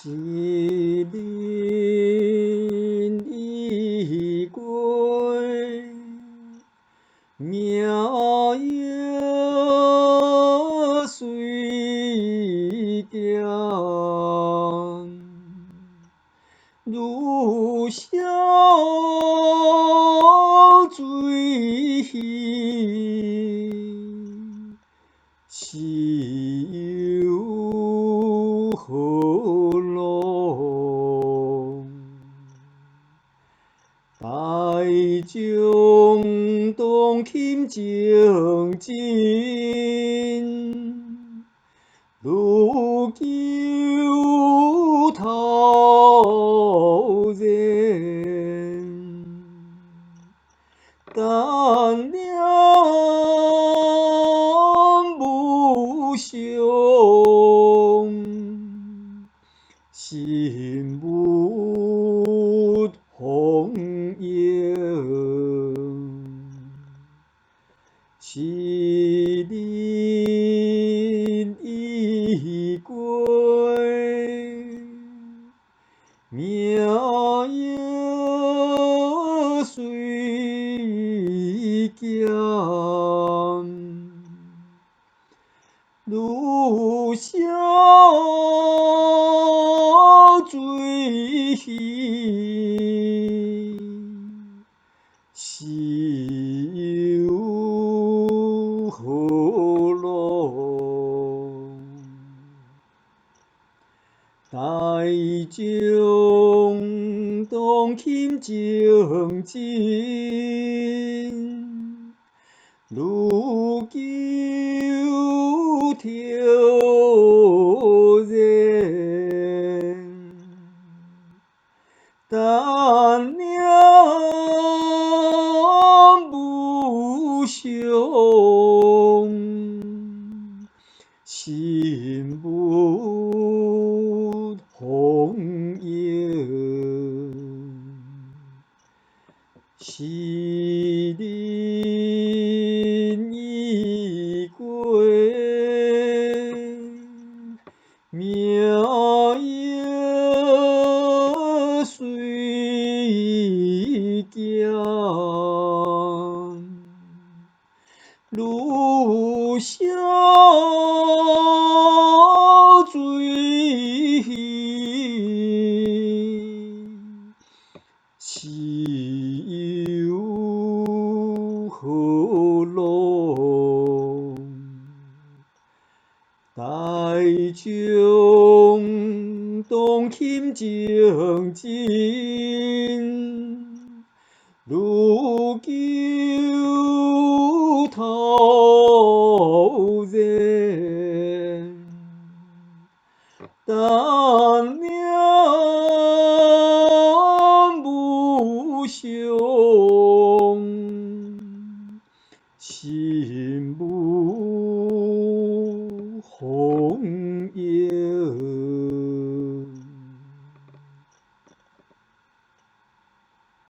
是日已过，苗也随减，如小水鱼，是有河洛，大众当亲情真，如救他人，但念无常，心不红颜，是日已过，苗也随减，如小水鱼，是有河洛，大众当亲情真，如救他人，但念无常，心不红颜，是日已过，苗也随减，如小水鱼，是有河洛，大众当亲情真，如救